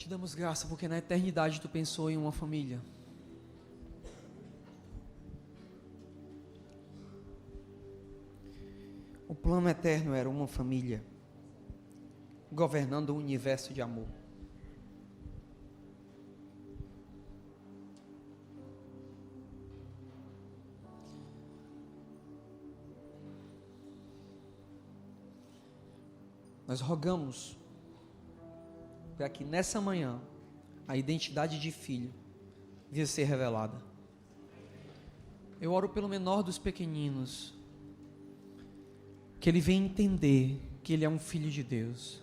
te damos graça porque na eternidade tu pensou em uma família. O plano eterno era uma família governando um universo de amor. Nós rogamos para que nessa manhã a identidade de filho venha ser revelada. Eu oro pelo menor dos pequeninos, que ele venha entender que ele é um filho de Deus.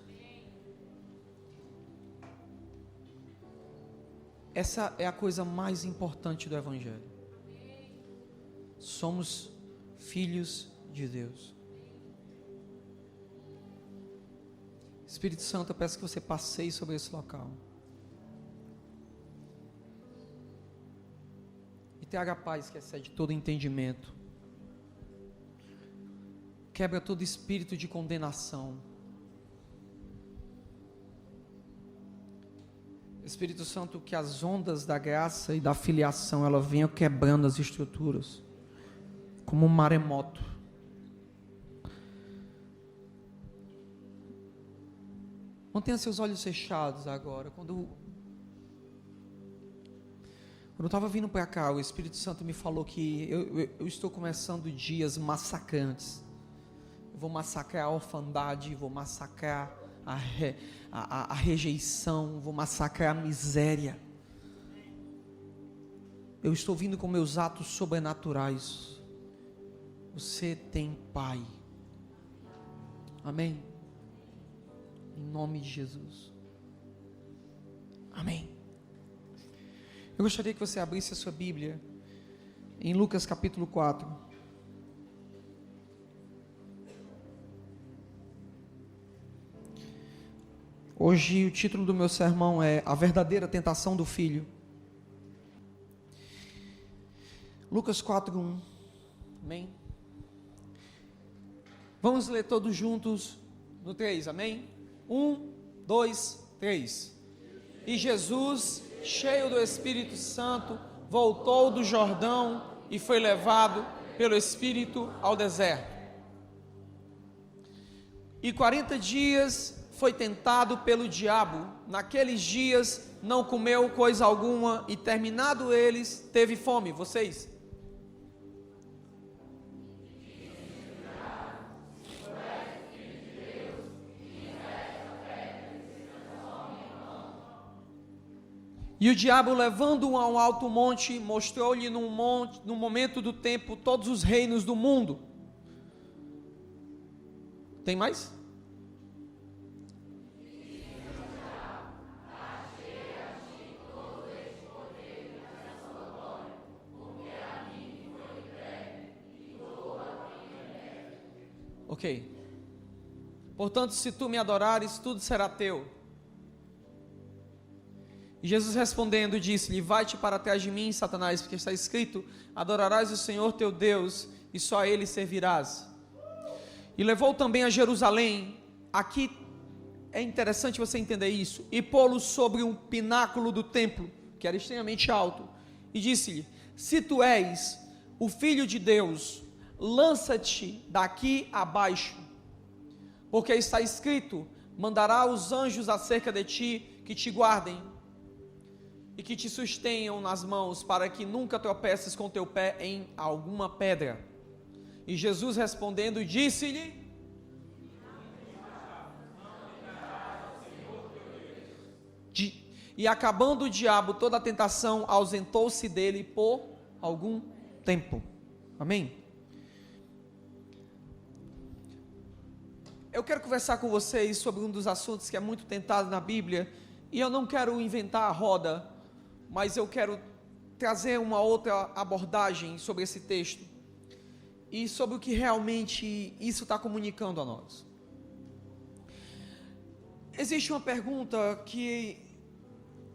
Essa é a coisa mais importante do Evangelho. Somos filhos de Deus. Espírito Santo, eu peço que você passeie sobre esse local e traga a paz que excede todo entendimento. Quebra todo espírito de condenação. Espírito Santo, que as ondas da graça e da filiação ela venham quebrando as estruturas como um maremoto. Mantenha seus olhos fechados agora. Quando eu estava vindo para cá, o Espírito Santo me falou que eu estou começando dias massacrantes. Eu vou massacrar a orfandade, vou massacrar a rejeição, vou massacrar a miséria. Eu estou vindo com meus atos sobrenaturais. Você tem Pai. Amém? Em nome de Jesus. Amém. Eu gostaria que você abrisse a sua Bíblia em Lucas capítulo 4. Hoje o título do meu sermão é A Verdadeira Tentação do Filho. Lucas 4:1. Amém? Vamos ler todos juntos no 3, amém? 1, 2, 3. E Jesus, cheio do Espírito Santo, voltou do Jordão e foi levado pelo Espírito ao deserto. E 40 dias foi tentado pelo diabo. Naqueles dias não comeu coisa alguma e terminado eles, teve fome. Vocês? E o diabo, levando-o a um alto monte, mostrou-lhe no momento do tempo todos os reinos do mundo. Tem mais? Ok. Portanto, se tu me adorares, tudo será teu. E Jesus respondendo disse-lhe: vai-te para trás de mim, Satanás, porque está escrito: adorarás o Senhor teu Deus e só a Ele servirás. E levou também a Jerusalém. Aqui é interessante você entender isso. E pô-lo sobre um pináculo do templo, que era extremamente alto, e disse-lhe: se tu és o Filho de Deus, lança-te daqui abaixo, porque está escrito: mandará os anjos acerca de ti, que te guardem e que te sustenham nas mãos, para que nunca tropeces com teu pé em alguma pedra. E Jesus respondendo disse-lhe: e acabando o diabo toda a tentação, ausentou-se dele por algum tempo. Amém? Eu quero conversar com vocês sobre um dos assuntos que é muito tentado na Bíblia, e eu não quero inventar a roda, mas eu quero trazer uma outra abordagem sobre esse texto e sobre o que realmente isso está comunicando a nós. Existe uma pergunta que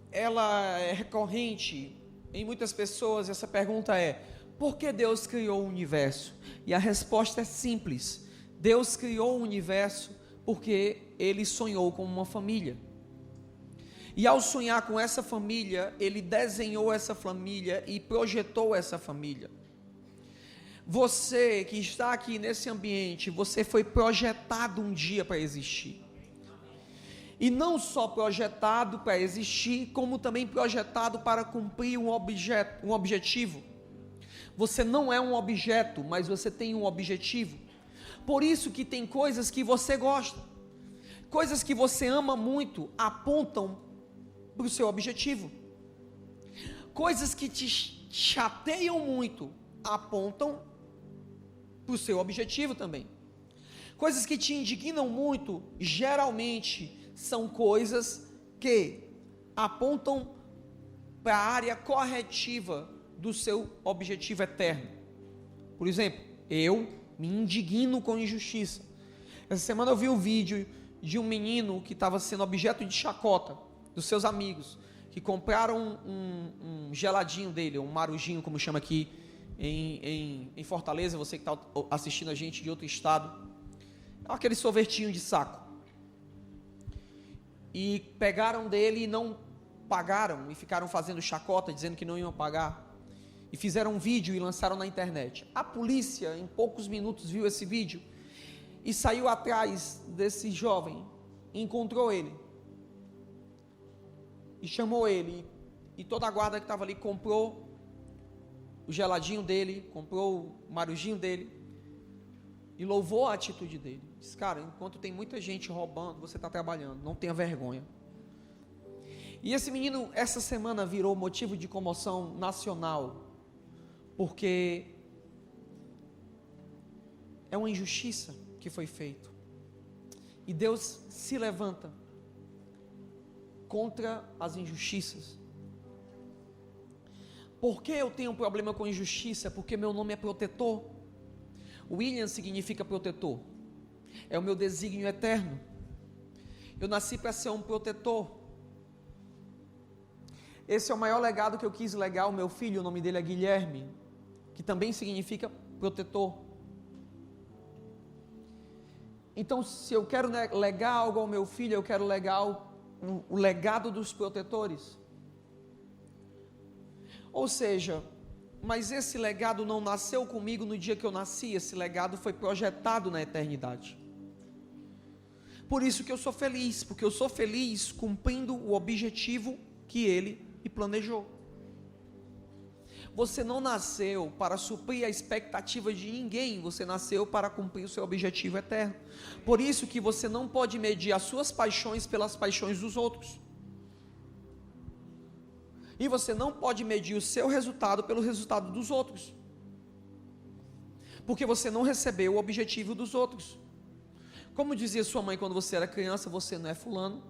ela é recorrente em muitas pessoas. Essa pergunta é: por que Deus criou o universo? E a resposta é simples: Deus criou o universo porque Ele sonhou com uma família. E ao sonhar com essa família, ele desenhou essa família e projetou essa família. Você que está aqui nesse ambiente, você foi projetado um dia para existir. E não só projetado para existir, como também projetado para cumprir um objetivo. Você não é um objeto, mas você tem um objetivo. Por isso que tem coisas que você gosta, coisas que você ama muito, apontam para o seu objetivo. Coisas que te chateiam muito, apontam para o seu objetivo também. Coisas que te indignam muito, geralmente são coisas que apontam para a área corretiva do seu objetivo eterno. Por exemplo, eu me indigno com injustiça. Essa semana eu vi um vídeo de um menino que estava sendo objeto de chacota dos seus amigos, que compraram um geladinho dele, um marujinho, como chama aqui em Fortaleza, você que está assistindo a gente de outro estado, aquele sorvetinho de saco. E pegaram dele e não pagaram, e ficaram fazendo chacota, dizendo que não iam pagar. E fizeram um vídeo e lançaram na internet. A polícia, em poucos minutos, viu esse vídeo e saiu atrás desse jovem, encontrou ele e chamou ele, e toda a guarda que estava ali comprou o geladinho dele, comprou o marujinho dele e louvou a atitude dele. Disse: cara, enquanto tem muita gente roubando, você está trabalhando, não tenha vergonha. E esse menino, essa semana, virou motivo de comoção nacional, porque é uma injustiça que foi feita, e Deus se levanta contra as injustiças. Por que eu tenho um problema com injustiça? Porque meu nome é protetor. William significa protetor, é o meu desígnio eterno. Eu nasci para ser um protetor. Esse é o maior legado que eu quis legar ao meu filho. O nome dele é Guilherme, que também significa protetor. Então, se eu quero legar algo ao meu filho, eu quero legar o legado dos protetores. Ou seja, mas esse legado não nasceu comigo no dia que eu nasci, esse legado foi projetado na eternidade. Por isso que eu sou feliz, porque eu sou feliz cumprindo o objetivo que ele me planejou. Você não nasceu para suprir a expectativa de ninguém, você nasceu para cumprir o seu objetivo eterno. Por isso que você não pode medir as suas paixões pelas paixões dos outros. E você não pode medir o seu resultado pelo resultado dos outros. Porque você não recebeu o objetivo dos outros. Como dizia sua mãe quando você era criança, você não é fulano.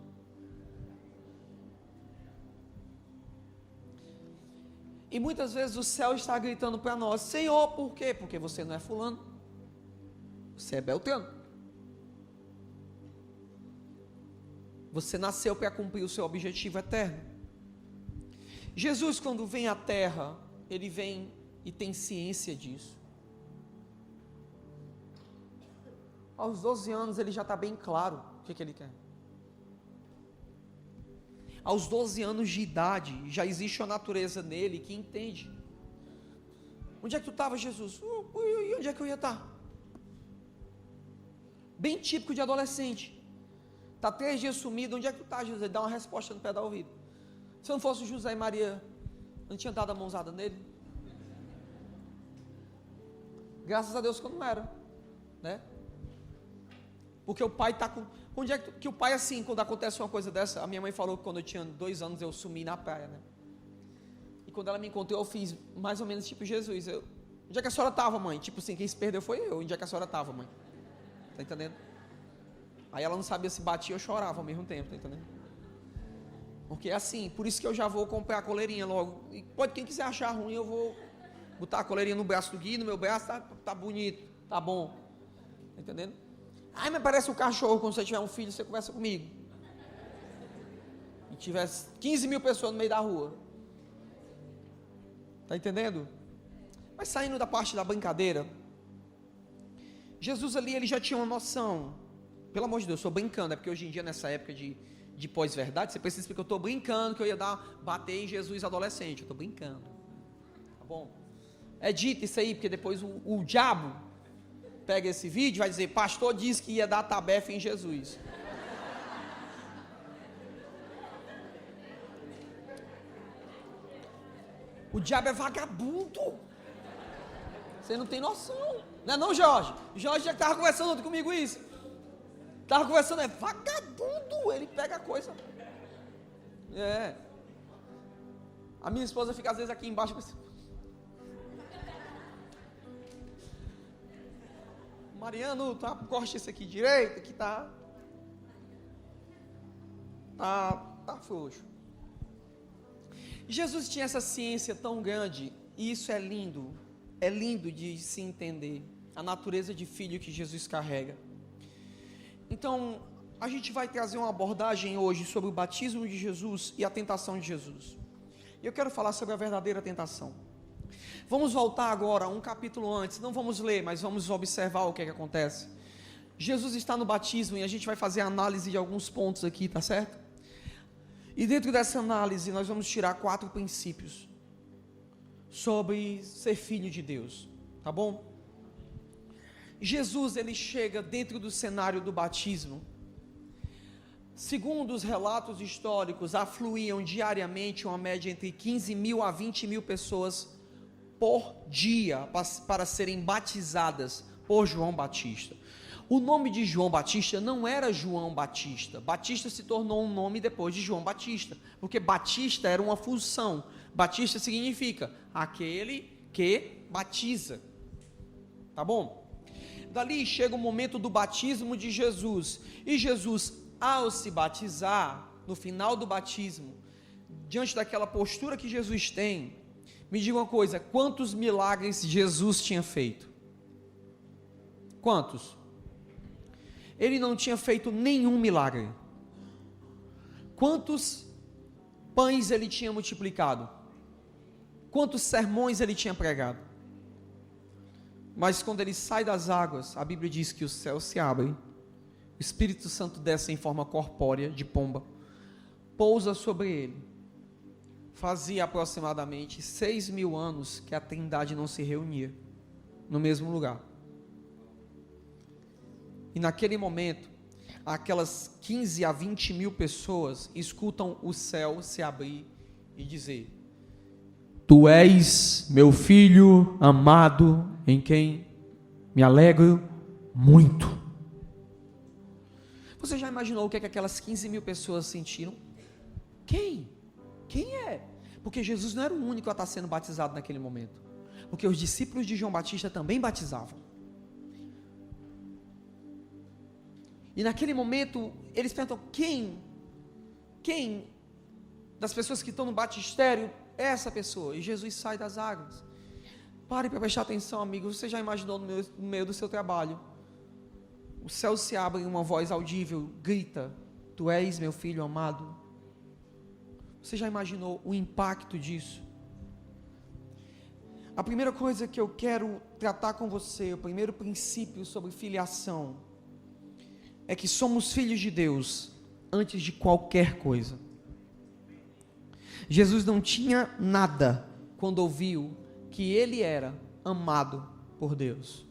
E muitas vezes o céu está gritando para nós: Senhor, por quê? Porque você não é fulano, você é Beltrano. Você nasceu para cumprir o seu objetivo eterno. Jesus, quando vem à terra, ele vem e tem ciência disso. Aos 12 anos ele já está bem claro o que ele quer. Aos 12 anos de idade, já existe uma natureza nele que entende. Onde é que tu estava, Jesus? E onde é que eu ia estar? Bem típico de adolescente. Está 3 dias sumido, onde é que tu está, Jesus? Ele dá uma resposta no pé da ouvido. Se eu não fosse José e Maria, não tinha dado a mãozada nele? Graças a Deus que eu não era, né? Porque o pai está com... Onde é que o pai, assim, quando acontece uma coisa dessa, a minha mãe falou que quando eu tinha 2 anos eu sumi na praia, né? E quando ela me encontrou, eu fiz mais ou menos tipo Jesus. Onde é que a senhora estava, mãe? Tipo assim, quem se perdeu foi eu. Onde é que a senhora estava, mãe? Tá entendendo? Aí ela não sabia se batia ou chorava ao mesmo tempo, tá entendendo? Porque é assim, por isso que eu já vou comprar a coleirinha logo. E pode, quem quiser achar ruim, eu vou botar a coleirinha no braço do Gui, no meu braço, tá bonito, tá bom. Tá entendendo? Ai, mas parece um cachorro. Quando você tiver um filho, você conversa comigo. E tiver 15 mil pessoas no meio da rua. Tá entendendo? Mas saindo da parte da brincadeira, Jesus ali, ele já tinha uma noção. Pelo amor de Deus, estou brincando, é porque hoje em dia, nessa época de de pós-verdade, você precisa explicar que eu estou brincando, que eu ia bater em Jesus adolescente, eu estou brincando, tá bom? Edita isso aí, porque depois o diabo pega esse vídeo e vai dizer, pastor disse que ia dar tabefe em Jesus. O diabo é vagabundo. Você não tem noção. Não é não, Jorge? Jorge já estava conversando ontem comigo isso. Estava conversando, é vagabundo. Ele pega a coisa. É. A minha esposa fica às vezes aqui embaixo. Mariano, tá, corte esse aqui direito, aqui tá frouxo. Jesus tinha essa ciência tão grande, e isso é lindo de se entender, a natureza de filho que Jesus carrega. Então, a gente vai trazer uma abordagem hoje sobre o batismo de Jesus e a tentação de Jesus. E eu quero falar sobre a verdadeira tentação. Vamos voltar agora a um capítulo antes, não vamos ler, mas vamos observar o que é que acontece. Jesus está no batismo e a gente vai fazer a análise de alguns pontos aqui, tá certo? E dentro dessa análise nós vamos tirar 4 princípios sobre ser filho de Deus, tá bom? Jesus, ele chega dentro do cenário do batismo. Segundo os relatos históricos, afluíam diariamente uma média entre 15 mil a 20 mil pessoas por dia para serem batizadas por João Batista. O nome de João Batista não era João Batista. Batista se tornou um nome depois de João Batista, porque Batista era uma função. Batista significa aquele que batiza. Tá bom? Dali chega o momento do batismo de Jesus. E Jesus, ao se batizar, no final do batismo, diante daquela postura que Jesus tem, me diga uma coisa, quantos milagres Jesus tinha feito? Quantos? Ele não tinha feito nenhum milagre. Quantos pães ele tinha multiplicado? Quantos sermões ele tinha pregado? Mas quando ele sai das águas, a Bíblia diz que os céus se abrem, o Espírito Santo desce em forma corpórea, de pomba, pousa sobre ele. Fazia aproximadamente 6.000 anos que a Trindade não se reunia no mesmo lugar. E naquele momento, aquelas 15 a 20 mil pessoas escutam o céu se abrir e dizer: Tu és meu filho amado, em quem me alegro muito. Você já imaginou o que é que aquelas 15 mil pessoas sentiram? Quem? Quem é? Porque Jesus não era o único a estar sendo batizado naquele momento. Porque os discípulos de João Batista também batizavam. E naquele momento, eles perguntam, quem das pessoas que estão no batistério é essa pessoa? E Jesus sai das águas. Pare para prestar atenção, amigo. Você já imaginou no meio do seu trabalho? O céu se abre e uma voz audível grita: Tu és meu filho amado. Você já imaginou o impacto disso? A primeira coisa que eu quero tratar com você, o primeiro princípio sobre filiação, é que somos filhos de Deus antes de qualquer coisa. Jesus não tinha nada quando ouviu que ele era amado por Deus.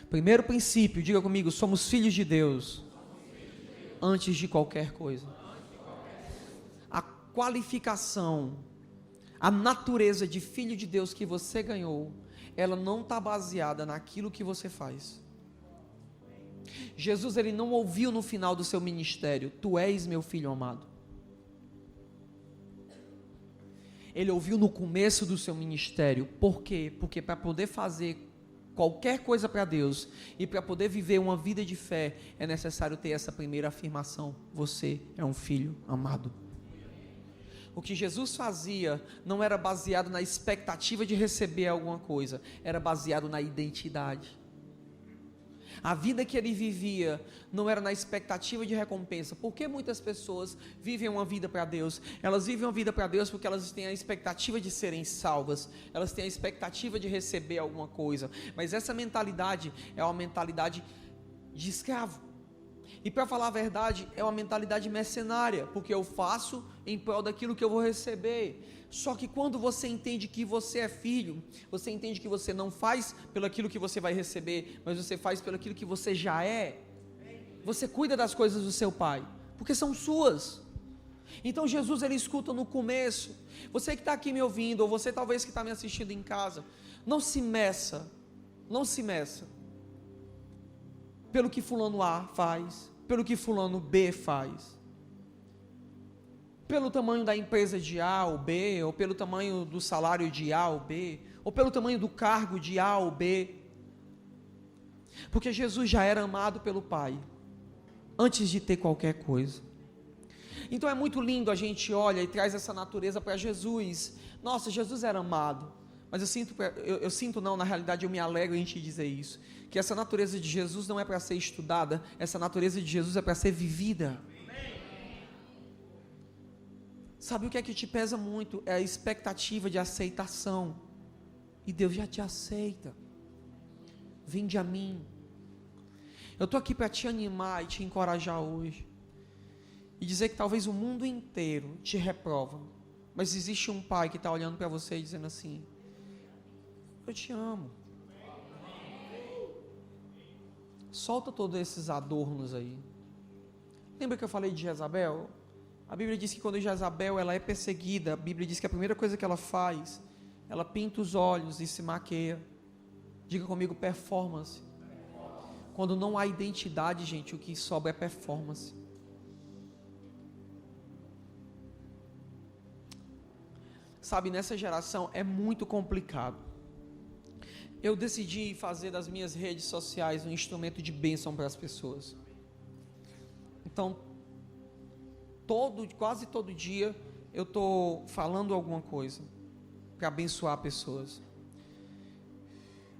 Primeiro princípio, diga comigo, somos filhos de Deus antes de qualquer coisa. A qualificação, a natureza de filho de Deus que você ganhou, ela não está baseada naquilo que você faz. Jesus, ele não ouviu no final do seu ministério: Tu és meu filho amado. Ele ouviu no começo do seu ministério. Por quê? Porque para poder fazer qualquer coisa para Deus e para poder viver uma vida de fé, é necessário ter essa primeira afirmação: você é um filho amado. O que Jesus fazia não era baseado na expectativa de receber alguma coisa, era baseado na identidade. A vida que ele vivia não era na expectativa de recompensa. Por que muitas pessoas vivem uma vida para Deus? Elas vivem uma vida para Deus porque elas têm a expectativa de serem salvas, elas têm a expectativa de receber alguma coisa, mas essa mentalidade é uma mentalidade de escravo. E para falar a verdade, é uma mentalidade mercenária, porque eu faço em prol daquilo que eu vou receber. Só que quando você entende que você é filho, você entende que você não faz pelo aquilo que você vai receber, mas você faz pelo aquilo que você já é. Você cuida das coisas do seu pai, porque são suas. Então Jesus, ele escuta no começo. Você que está aqui me ouvindo, ou você talvez que está me assistindo em casa, não se meça pelo que fulano A faz, pelo que fulano B faz, pelo tamanho da empresa de A ou B, ou pelo tamanho do salário de A ou B, ou pelo tamanho do cargo de A ou B, porque Jesus já era amado pelo Pai, antes de ter qualquer coisa. Então é muito lindo, a gente olha e traz essa natureza para Jesus. Nossa, Jesus era amado, mas eu sinto não, na realidade eu me alegro em te dizer isso, que essa natureza de Jesus não é para ser estudada, essa natureza de Jesus é para ser vivida. Sabe o que é que te pesa muito? É a expectativa de aceitação, e Deus já te aceita. Vinde a mim. Eu estou aqui para te animar e te encorajar hoje, e dizer que talvez o mundo inteiro te reprova, mas existe um pai que está olhando para você e dizendo assim: eu te amo. Solta todos esses adornos aí. Lembra que eu falei de Jezabel? A Bíblia diz que quando Jezabel ela é perseguida, a Bíblia diz que a primeira coisa que ela faz, ela pinta os olhos e se maqueia. Diga comigo, performance. Quando não há identidade, gente, o que sobra é performance. Sabe, nessa geração é muito complicado. Eu decidi fazer das minhas redes sociais um instrumento de bênção para as pessoas. Então, quase todo dia eu estou falando alguma coisa para abençoar pessoas.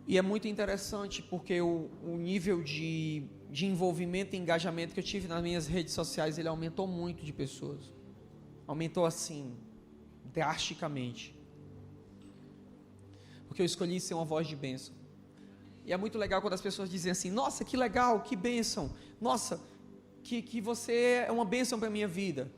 E é muito interessante porque o nível de envolvimento e engajamento que eu tive nas minhas redes sociais, ele aumentou muito de pessoas. Aumentou assim, drasticamente. Porque eu escolhi ser uma voz de bênção. E é muito legal quando as pessoas dizem assim: nossa, que legal, que bênção, nossa, que você é uma bênção para a minha vida.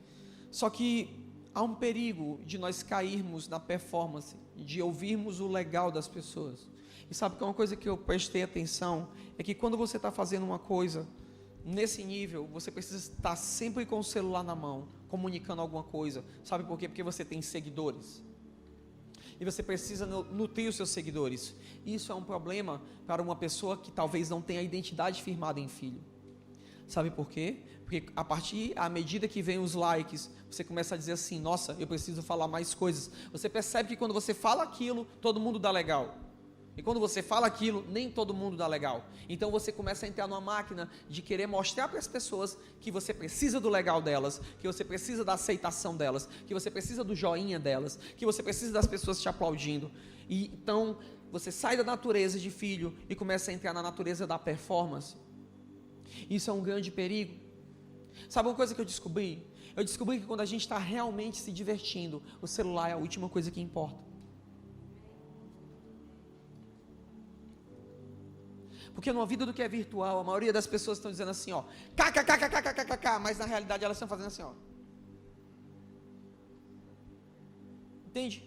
Só que há um perigo de nós cairmos na performance, de ouvirmos o legal das pessoas. E sabe que uma coisa que eu prestei atenção, é que quando você está fazendo uma coisa nesse nível, você precisa estar sempre com o celular na mão, comunicando alguma coisa. Sabe por quê? Porque você tem seguidores. E você precisa nutrir os seus seguidores. Isso é um problema para uma pessoa que talvez não tenha a identidade firmada em filho. Sabe por quê? Porque à medida que vem os likes, você começa a dizer assim: nossa, eu preciso falar mais coisas. Você percebe que quando você fala aquilo, todo mundo dá legal. E quando você fala aquilo, nem todo mundo dá legal. Então você começa a entrar numa máquina de querer mostrar para as pessoas que você precisa do legal delas, que você precisa da aceitação delas, que você precisa do joinha delas, que você precisa das pessoas te aplaudindo. E então você sai da natureza de filho e começa a entrar na natureza da performance. Isso é um grande perigo. Sabe uma coisa que eu descobri? Eu descobri que quando a gente está realmente se divertindo, o celular é a última coisa que importa. Porque numa vida do que é virtual, a maioria das pessoas estão dizendo assim, ó, kkkkkkkk, mas na realidade elas estão fazendo assim, ó. Entende?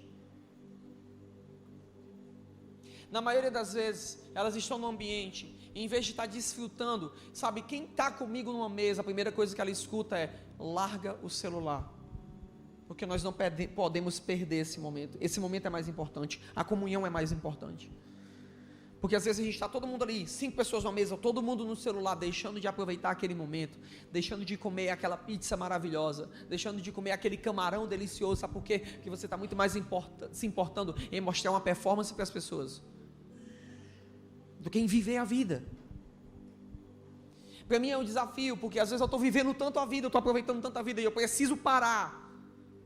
Na maioria das vezes, elas estão no ambiente, e em vez de estar desfrutando, sabe, quem está comigo numa mesa, a primeira coisa que ela escuta é: larga o celular. Porque nós não podemos perder esse momento. Esse momento é mais importante, a comunhão é mais importante. Porque às vezes a gente está todo mundo ali, 5 pessoas na mesa, todo mundo no celular, deixando de aproveitar aquele momento, deixando de comer aquela pizza maravilhosa, deixando de comer aquele camarão delicioso. Sabe por quê? Porque você está muito mais se importando em mostrar uma performance para as pessoas do que em viver a vida. Para mim é um desafio, porque às vezes eu estou vivendo tanto a vida, eu estou aproveitando tanto a vida, e eu preciso parar,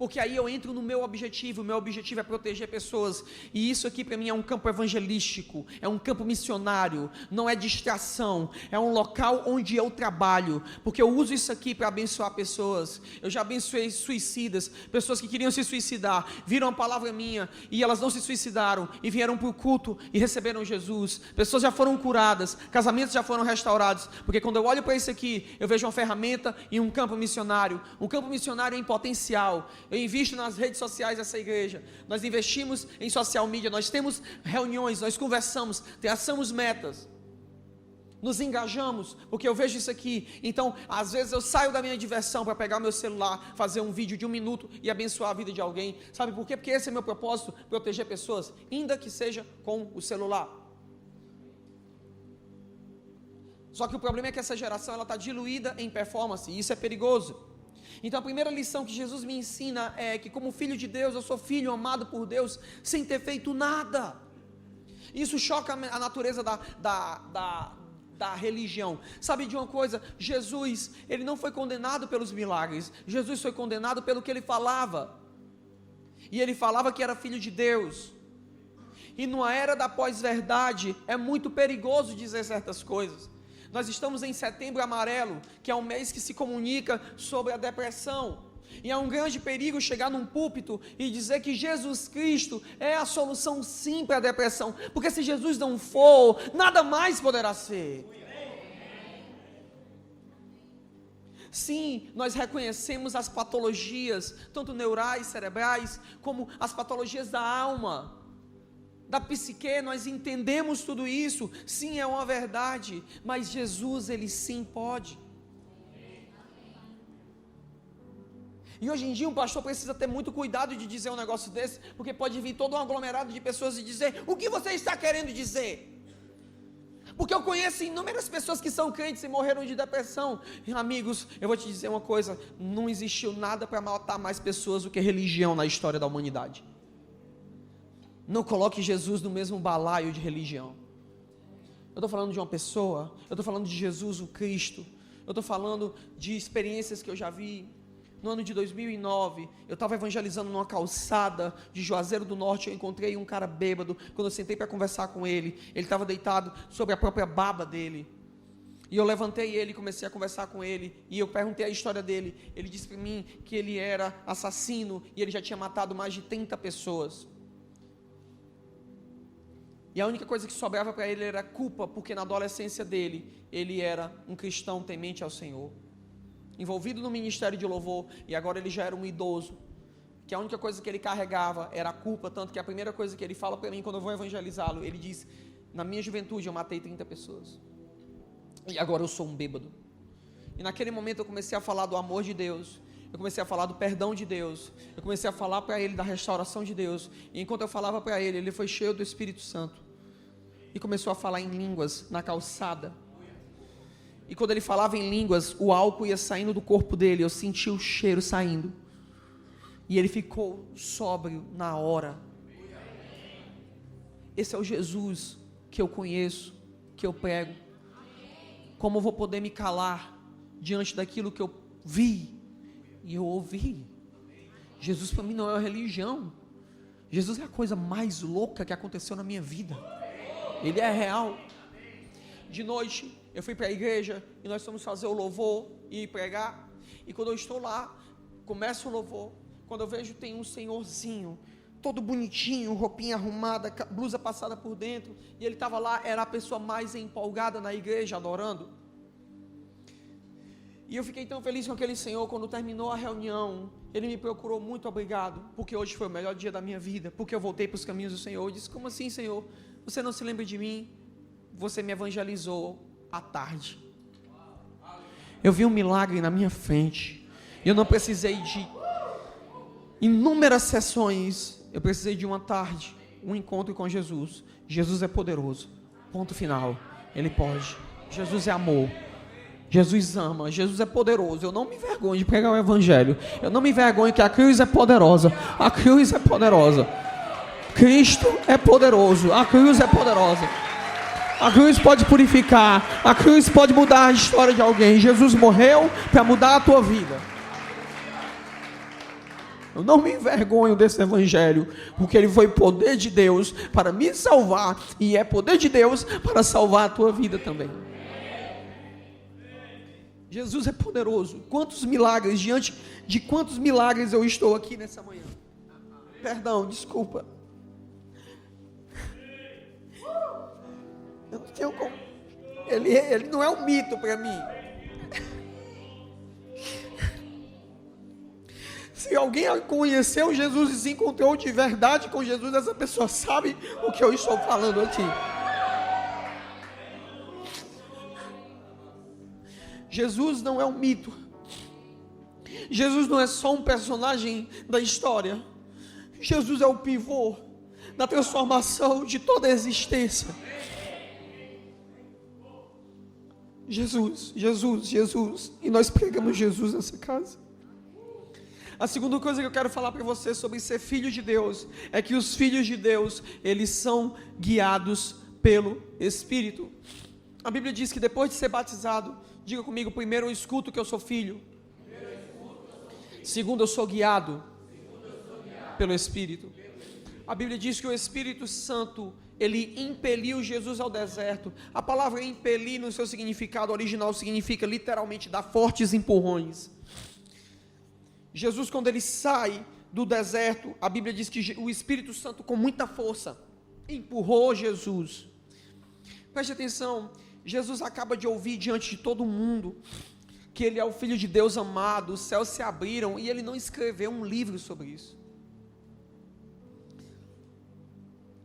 porque aí eu entro no meu objetivo. O meu objetivo é proteger pessoas, e isso aqui para mim é um campo evangelístico, é um campo missionário, não é distração, é um local onde eu trabalho, porque eu uso isso aqui para abençoar pessoas. Eu já abençoei suicidas, pessoas que queriam se suicidar, viram a palavra minha, e elas não se suicidaram, e vieram para o culto, e receberam Jesus. Pessoas já foram curadas, casamentos já foram restaurados, porque quando eu olho para isso aqui, eu vejo uma ferramenta e um campo missionário em potencial. Eu invisto nas redes sociais dessa igreja, nós investimos em social media, nós temos reuniões, nós conversamos, traçamos metas, nos engajamos, porque eu vejo isso aqui. Então, às vezes eu saio da minha diversão para pegar meu celular, fazer um vídeo de 1 minuto e abençoar a vida de alguém. Sabe por quê? Porque esse é meu propósito, proteger pessoas, ainda que seja com o celular. Só que o problema é que essa geração está diluída em performance, e isso é perigoso. Então a primeira lição que Jesus me ensina é que, como filho de Deus, eu sou filho amado por Deus sem ter feito nada. Isso choca a natureza da religião. Sabe de uma coisa? Jesus, ele não foi condenado pelos milagres, Jesus foi condenado pelo que ele falava, e ele falava que era filho de Deus. E numa era da pós-verdade é muito perigoso dizer certas coisas. Nós estamos em Setembro Amarelo, que é um mês que se comunica sobre a depressão, e é um grande perigo chegar num púlpito e dizer que Jesus Cristo é a solução sim para a depressão, porque se Jesus não for, nada mais poderá ser. Sim, nós reconhecemos as patologias, tanto neurais, cerebrais, como as patologias da alma, da psique. Nós entendemos tudo isso, sim, é uma verdade, mas Jesus, ele sim pode. E hoje em dia um pastor precisa ter muito cuidado de dizer um negócio desse, porque pode vir todo um aglomerado de pessoas e dizer: o que você está querendo dizer? Porque eu conheço inúmeras pessoas que são crentes e morreram de depressão. E, amigos, eu vou te dizer uma coisa: não existiu nada para matar mais pessoas do que religião na história da humanidade. Não coloque Jesus no mesmo balaio de religião. Eu estou falando de uma pessoa, eu estou falando de Jesus, o Cristo. Eu estou falando de experiências que eu já vi. No ano de 2009, eu estava evangelizando numa calçada de Juazeiro do Norte. Eu encontrei um cara bêbado. Quando eu sentei para conversar com ele, ele estava deitado sobre a própria baba dele. E eu levantei ele e comecei a conversar com ele, e eu perguntei a história dele. Ele disse para mim que ele era assassino, e ele já tinha matado mais de 30 pessoas. E a única coisa que sobrava para ele era culpa, porque na adolescência dele, ele era um cristão temente ao Senhor, envolvido no ministério de louvor, e agora ele já era um idoso, que a única coisa que ele carregava era a culpa, tanto que a primeira coisa que ele fala para mim quando eu vou evangelizá-lo, ele diz: na minha juventude eu matei 30 pessoas, e agora eu sou um bêbado. E naquele momento eu comecei a falar do amor de Deus, eu comecei a falar do perdão de Deus, eu comecei a falar para ele da restauração de Deus, e enquanto eu falava para ele, ele foi cheio do Espírito Santo, e começou a falar em línguas na calçada. E quando ele falava em línguas, o álcool ia saindo do corpo dele, eu senti o cheiro saindo, e ele ficou sóbrio na hora. Esse é o Jesus que eu conheço, que eu prego. Como eu vou poder me calar diante daquilo que eu vi e eu ouvi? Jesus para mim não é uma religião. Jesus é a coisa mais louca que aconteceu na minha vida. Ele é real. De noite eu fui para a igreja e nós fomos fazer o louvor e pregar. E quando eu estou lá, começa o louvor, quando eu vejo tem um senhorzinho, todo bonitinho, roupinha arrumada, blusa passada por dentro, e ele estava lá, era a pessoa mais empolgada na igreja, adorando. E eu fiquei tão feliz com aquele senhor. Quando terminou a reunião, ele me procurou: muito obrigado, porque hoje foi o melhor dia da minha vida, porque eu voltei para os caminhos do Senhor. Eu disse: como assim, Senhor? Você não se lembra de mim? Você me evangelizou à tarde. Eu vi um milagre na minha frente. Eu não precisei de inúmeras sessões. Eu precisei de uma tarde, um encontro com Jesus. Jesus é poderoso. Ponto final. Ele pode. Jesus é amor. Jesus ama. Jesus é poderoso. Eu não me envergonho de pregar o evangelho. Eu não me envergonho que a cruz é poderosa. A cruz é poderosa. Cristo é poderoso. A cruz é poderosa. A cruz pode purificar. A cruz pode mudar a história de alguém. Jesus morreu para mudar a tua vida. Eu não me envergonho desse evangelho, porque ele foi poder de Deus para me salvar, e é poder de Deus para salvar a tua vida também. Jesus é poderoso. Quantos milagres, diante de quantos milagres eu estou aqui nessa manhã? Perdão, desculpa. Eu não tenho como. Ele não é um mito para mim. Se alguém conheceu Jesus e se encontrou de verdade com Jesus, essa pessoa sabe o que eu estou falando aqui. Jesus não é um mito. Jesus não é só um personagem da história. Jesus é o pivô da transformação de toda a existência. Jesus, Jesus, Jesus. E nós pregamos Jesus nessa casa. A segunda coisa que eu quero falar para você sobre ser filho de Deus é que os filhos de Deus, eles são guiados pelo Espírito. A Bíblia diz que depois de ser batizado, diga comigo, primeiro eu escuto que eu sou filho. Segundo, eu sou guiado pelo Espírito. A Bíblia diz que o Espírito Santo, ele impeliu Jesus ao deserto. A palavra impelir no seu significado original significa literalmente dar fortes empurrões. Jesus, quando ele sai do deserto, a Bíblia diz que o Espírito Santo, com muita força, empurrou Jesus. Preste atenção, Jesus acaba de ouvir diante de todo mundo que ele é o Filho de Deus amado, os céus se abriram, e ele não escreveu um livro sobre isso.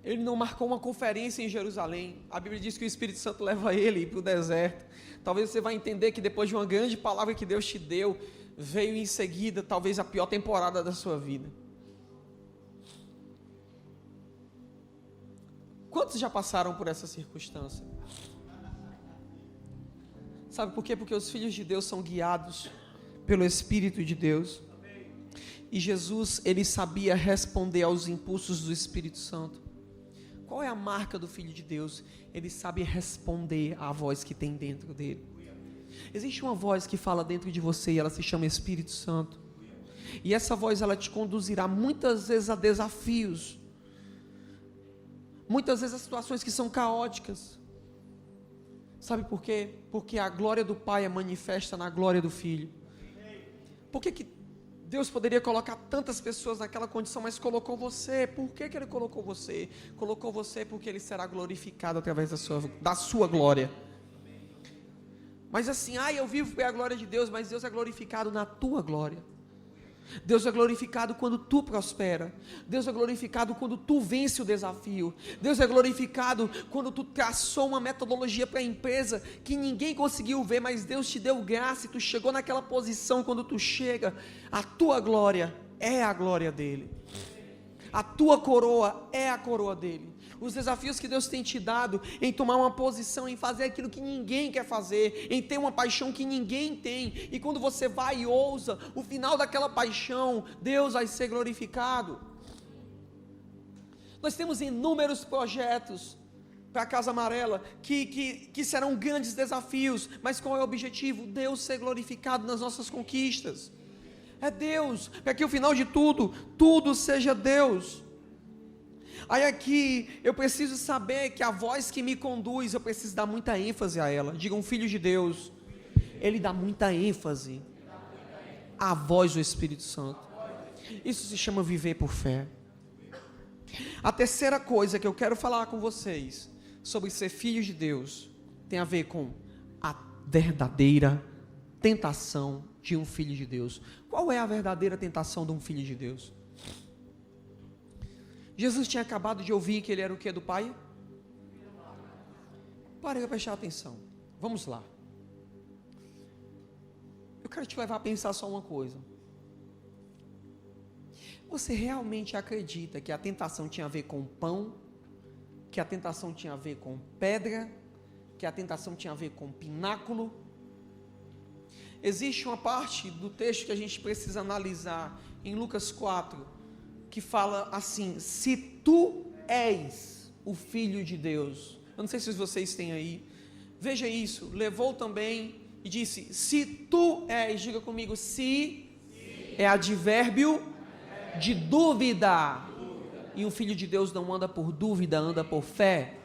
Ele não marcou uma conferência em Jerusalém. A Bíblia diz que o Espírito Santo leva ele para o deserto. Talvez você vai entender que depois de uma grande palavra que Deus te deu, veio em seguida, talvez a pior temporada da sua vida. Quantos já passaram por essa circunstância? Sabe por quê? Porque os filhos de Deus são guiados pelo Espírito de Deus. E Jesus, ele sabia responder aos impulsos do Espírito Santo. Qual é a marca do Filho de Deus? Ele sabe responder à voz que tem dentro dele. Existe uma voz que fala dentro de você e ela se chama Espírito Santo. E essa voz, ela te conduzirá muitas vezes a desafios. Muitas vezes a situações que são caóticas. Sabe por quê? Porque a glória do Pai é manifesta na glória do Filho. Por que Deus poderia colocar tantas pessoas naquela condição, mas colocou você? Por que Ele colocou você? Colocou você porque Ele será glorificado através da sua glória. Mas assim, eu vivo para a glória de Deus, mas Deus é glorificado na tua glória. Deus é glorificado quando tu prospera. Deus é glorificado quando tu vence o desafio. Deus é glorificado quando tu traçou uma metodologia para a empresa que ninguém conseguiu ver, mas Deus te deu graça e tu chegou naquela posição. Quando tu chega, a tua glória é a glória dele. A tua coroa é a coroa dele. Os desafios que Deus tem te dado em tomar uma posição, em fazer aquilo que ninguém quer fazer, em ter uma paixão que ninguém tem, e quando você vai e ousa, o final daquela paixão, Deus vai ser glorificado. Nós temos inúmeros projetos para a Casa Amarela, que serão grandes desafios, mas qual é o objetivo? Deus ser glorificado nas nossas conquistas. É Deus, para que o final de tudo seja Deus. Aí aqui, eu preciso saber que a voz que me conduz, eu preciso dar muita ênfase a ela. Diga, um filho de Deus, ele dá muita ênfase à voz do Espírito Santo. Isso se chama viver por fé. A terceira coisa que eu quero falar com vocês, sobre ser filho de Deus, tem a ver com a verdadeira tentação de um filho de Deus. Qual é a verdadeira tentação de um filho de Deus? Jesus tinha acabado de ouvir que ele era o que do Pai? Para para prestar atenção. Vamos lá. Eu quero te levar a pensar só uma coisa. Você realmente acredita que a tentação tinha a ver com pão? Que a tentação tinha a ver com pedra? Que a tentação tinha a ver com pináculo? Existe uma parte do texto que a gente precisa analisar em Lucas 4, que fala assim: se tu és o Filho de Deus. Eu não sei se vocês têm aí. Veja isso. Levou também e disse: se tu és. Diga comigo, se é advérbio de dúvida. E um filho de Deus não anda por dúvida, anda por fé.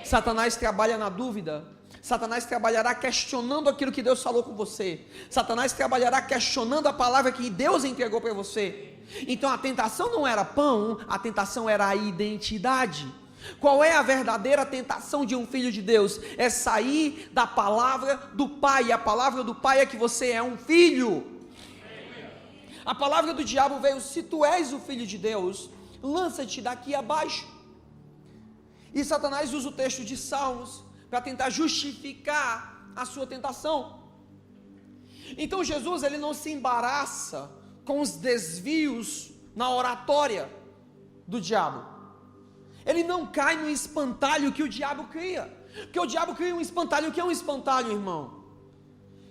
Satanás trabalha na dúvida. Satanás trabalhará questionando aquilo que Deus falou com você. Satanás trabalhará questionando a palavra que Deus entregou para você. Então a tentação não era pão, a tentação era a identidade. Qual é a verdadeira tentação de um filho de Deus? É sair da palavra do Pai. A palavra do Pai é que você é um filho. A palavra do diabo veio: se tu és o filho de Deus, lança-te daqui abaixo. E Satanás usa o texto de Salmos para tentar justificar a sua tentação. Então Jesus, ele não se embaraça com os desvios na oratória do diabo. Ele não cai no espantalho que o diabo cria. Porque o diabo cria um espantalho. O que é um espantalho, irmão?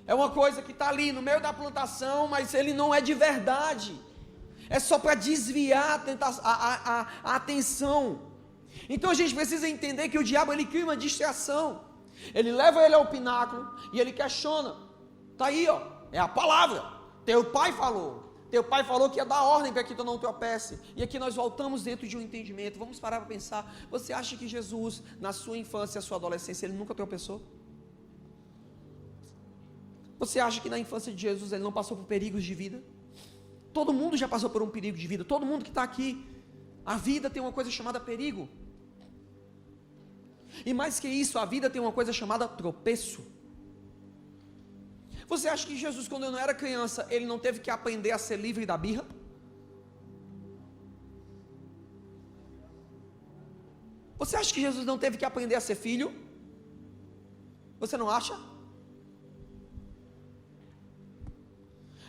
É uma coisa que está ali no meio da plantação, mas ele não é de verdade. É só para desviar a atenção. Então a gente precisa entender que o diabo, ele cria uma distração. Ele leva ele ao pináculo e ele questiona. Está aí, ó, é a palavra. Teu pai falou. Teu pai falou que ia dar ordem para que tu não tropece. E aqui nós voltamos dentro de um entendimento. Vamos parar para pensar. Você acha que Jesus, na sua infância e sua adolescência, ele nunca tropeçou? Você acha que na infância de Jesus ele não passou por perigos de vida? Todo mundo já passou por um perigo de vida. Todo mundo que está aqui. A vida tem uma coisa chamada perigo. E mais que isso, a vida tem uma coisa chamada tropeço. Você acha que Jesus, quando ele não era criança, ele não teve que aprender a ser livre da birra? Você acha que Jesus não teve que aprender a ser filho? Você não acha?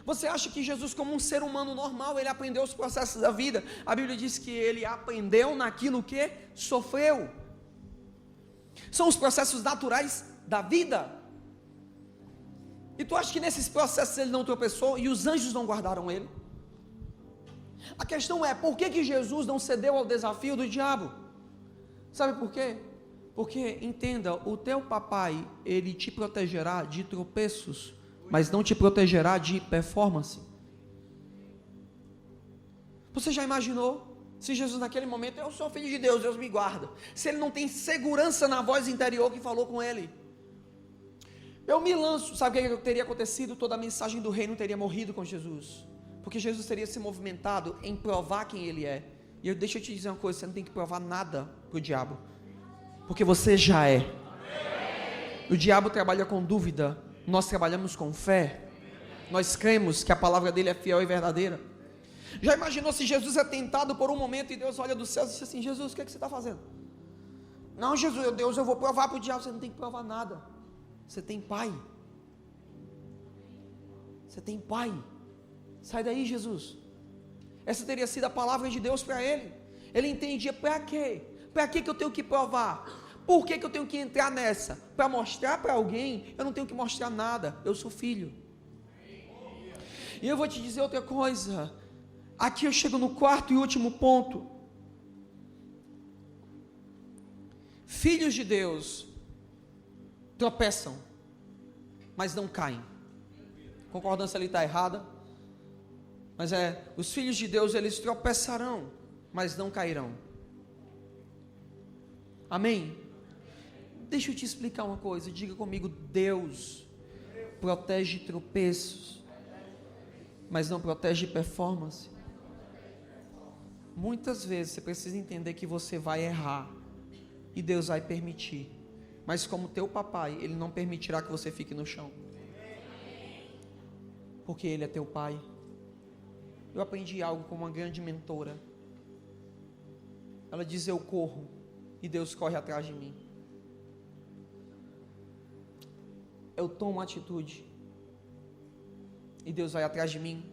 Você acha que Jesus, como um ser humano normal, ele aprendeu os processos da vida? A Bíblia diz que ele aprendeu naquilo que sofreu. São os processos naturais da vida. E tu acha que nesses processos ele não tropeçou e os anjos não guardaram ele? A questão é, por que Jesus não cedeu ao desafio do diabo? Sabe por quê? Porque, entenda, o teu papai, ele te protegerá de tropeços, mas não te protegerá de performance. Você já imaginou? Se Jesus naquele momento: eu sou filho de Deus, Deus me guarda. Se ele não tem segurança na voz interior que falou com ele. Eu me lanço, sabe o que teria acontecido? Toda a mensagem do reino teria morrido com Jesus. Porque Jesus teria se movimentado em provar quem ele é. E deixa eu te dizer uma coisa: você não tem que provar nada para o diabo. Porque você já é. O diabo trabalha com dúvida, nós trabalhamos com fé. Nós cremos que a palavra dele é fiel e verdadeira. Já imaginou se Jesus é tentado por um momento e Deus olha do céu e diz assim: Jesus, o que é que você está fazendo? Não, Jesus, Deus, eu vou provar para o diabo. Você não tem que provar nada. Você tem pai. Você tem pai. Sai daí, Jesus. Essa teria sido a palavra de Deus para ele. Ele entendia: para quê? Para que eu tenho que provar? Por que eu tenho que entrar nessa? Para mostrar para alguém? Eu não tenho que mostrar nada. Eu sou filho. E eu vou te dizer outra coisa. Aqui eu chego no quarto e último ponto. Filhos de Deus tropeçam, mas não caem. Concordância ali está errada. Mas os filhos de Deus, eles tropeçarão, mas não cairão. Amém? Deixa eu te explicar uma coisa. Diga comigo: Deus protege tropeços, mas não protege performance. Muitas vezes você precisa entender que você vai errar e Deus vai permitir. Mas como teu papai, ele não permitirá que você fique no chão. Porque ele é teu pai. Eu aprendi algo com uma grande mentora. Ela diz: eu corro e Deus corre atrás de mim. Eu tomo uma atitude e Deus vai atrás de mim,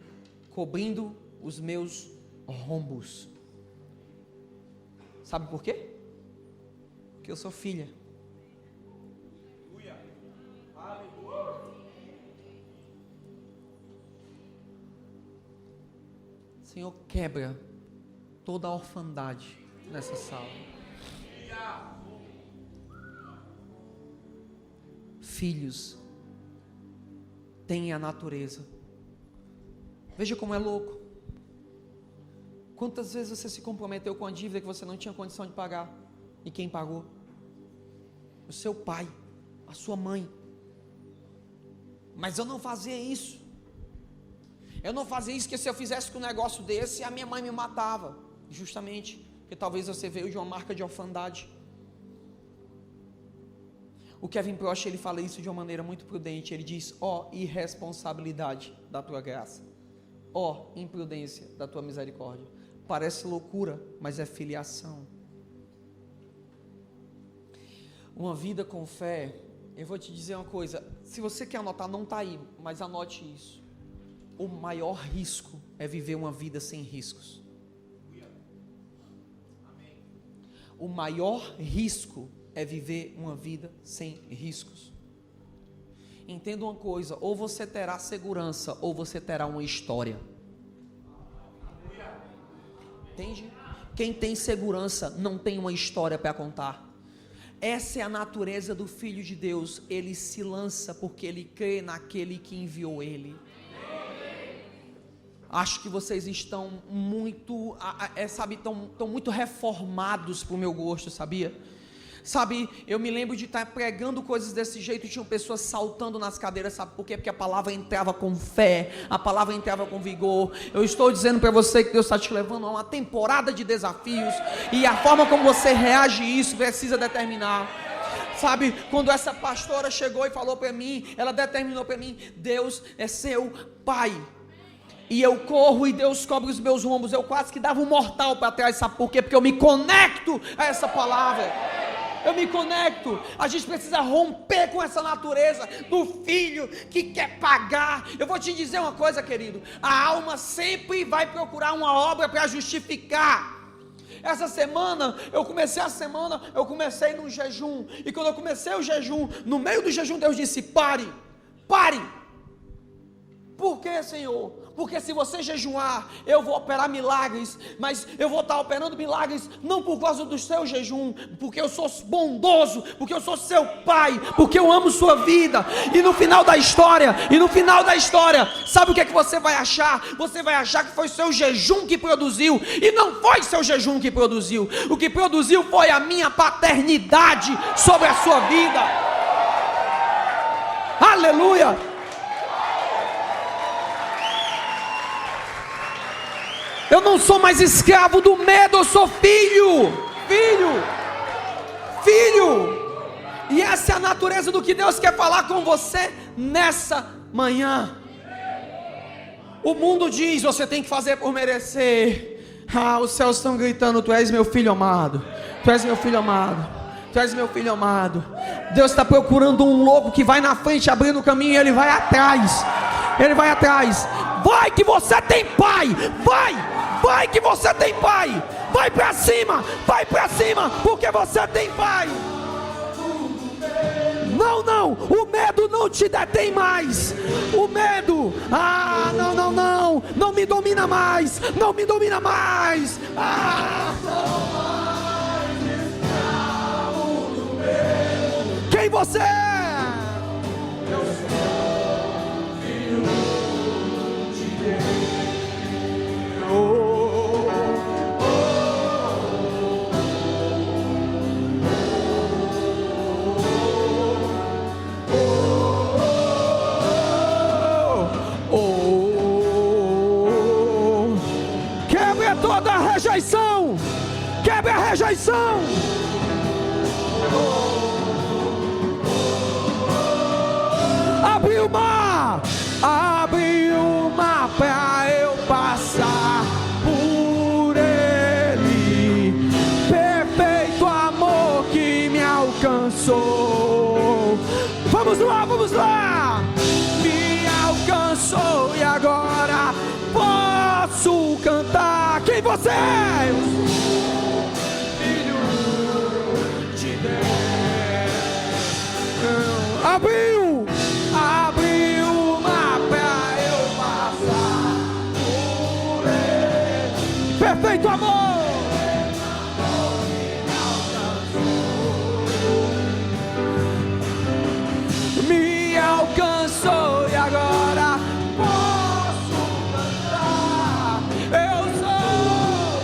cobrindo os meus rombos. Sabe por quê? Porque eu sou filha. Senhor, quebra toda a orfandade nessa sala. Filhos têm a natureza. Veja como é louco. Quantas vezes você se comprometeu com a dívida que você não tinha condição de pagar? E quem pagou? O seu pai, a sua mãe. Mas eu não fazia isso. Eu não fazia isso, porque se eu fizesse um negócio desse, a minha mãe me matava. Justamente, porque talvez você veio de uma marca de orfandade. O Kevin Prost, ele fala isso de uma maneira muito prudente. Ele diz: ó irresponsabilidade da tua graça, ó imprudência da tua misericórdia. Parece loucura, mas é filiação. Uma vida com fé, eu vou te dizer uma coisa, se você quer anotar, não está aí, mas anote isso. O maior risco é viver uma vida sem riscos. O maior risco é viver uma vida sem riscos. Entenda uma coisa, ou você terá segurança, ou você terá uma história. Entende? Quem tem segurança não tem uma história para contar. Essa é a natureza do Filho de Deus. Ele se lança porque ele crê naquele que enviou ele. Acho que vocês estão muito, estão muito reformados para o meu gosto, sabia? Sabe, eu me lembro de estar pregando coisas desse jeito e tinham pessoas saltando nas cadeiras, sabe por quê? Porque a palavra entrava com fé, a palavra entrava com vigor. Eu estou dizendo para você que Deus está te levando a uma temporada de desafios, e a forma como você reage a isso precisa determinar. Sabe, quando essa pastora chegou e falou para mim, ela determinou para mim: Deus é seu pai. E eu corro e Deus cobre os meus ombros. Eu quase que dava um mortal para trás, sabe por quê? Porque eu me conecto a essa palavra. Eu me conecto. A gente precisa romper com essa natureza do filho que quer pagar. Eu vou te dizer uma coisa, querido: a alma sempre vai procurar uma obra para justificar. Essa semana, eu comecei num jejum. E quando eu comecei o jejum, no meio do jejum Deus disse: pare. Por quê, Senhor? Porque se você jejuar, eu vou operar milagres, mas eu vou estar operando milagres não por causa do seu jejum, porque eu sou bondoso, porque eu sou seu pai, porque eu amo sua vida. E no final da história, sabe o que é que você vai achar? Você vai achar que foi seu jejum que produziu, e não foi seu jejum que produziu. O que produziu foi a minha paternidade sobre a sua vida. Aleluia! Eu não sou mais escravo do medo, eu sou filho. E essa é a natureza do que Deus quer falar com você nessa manhã. O mundo diz: você tem que fazer por merecer. Os céus estão gritando: tu és meu filho amado, tu és meu filho amado, tu és meu filho amado. Deus está procurando um lobo que vai na frente, abrindo o caminho, e ele vai atrás. Vai que você tem pai, vai que você tem pai. Vai para cima, porque você tem pai. Não, o medo não te detém mais. O medo, não me domina mais. Quem você é? Eu sou filho de Deus. Quebre a rejeição. Abre o mar para eu passar por ele. Perfeito amor que me alcançou. Vamos lá. Me alcançou e agora posso cantar. Quem você é? Filho de Deus. Abriu o mar pra eu passar por ele. Perfeito amor. Me alcançou e agora posso cantar. Eu sou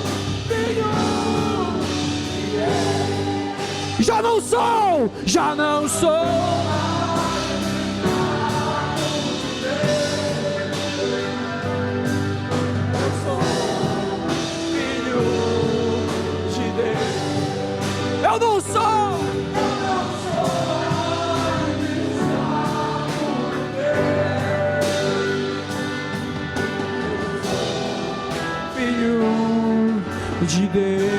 não sou, já não sou. Eu não sou filho de Deus.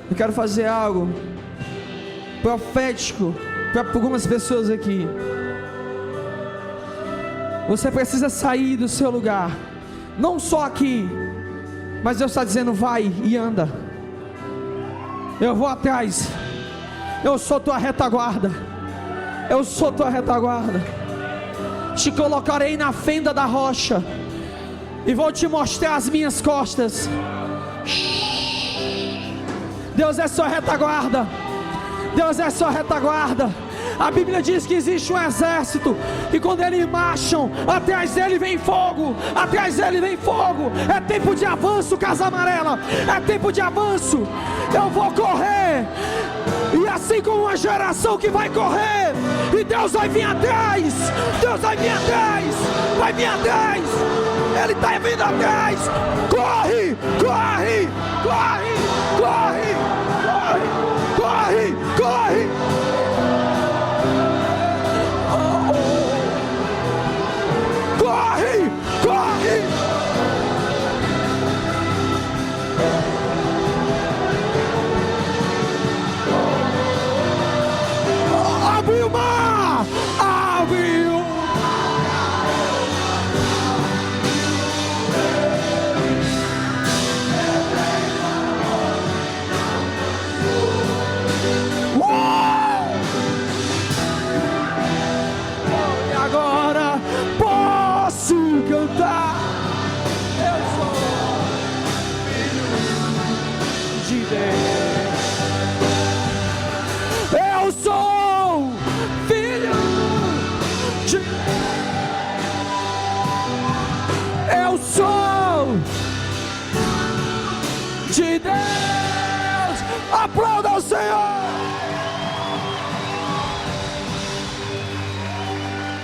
Eu quero fazer algo profético para algumas pessoas aqui. Você precisa sair do seu lugar, não só aqui, mas Deus está dizendo: vai e anda. Eu vou atrás. Eu sou tua retaguarda. Eu sou tua retaguarda. Te colocarei na fenda da rocha e vou te mostrar as minhas costas. Deus é sua retaguarda. Deus é sua retaguarda. A Bíblia diz que existe um exército, e quando eles marcham, atrás dele vem fogo, atrás dele vem fogo. É tempo de avanço, Casa Amarela, é tempo de avanço. Eu vou correr, e assim como uma geração que vai correr, e Deus vai vir atrás, Deus vai vir atrás, vai vir atrás, Ele está vindo atrás. Corre, corre, corre, corre, corre, corre, corre. Corre, corre. Abre o mar, abre o e agora posso cantar. Eu sou filho de Deus. Eu sou filho de Deus. Eu sou de Deus. Aplauda o Senhor.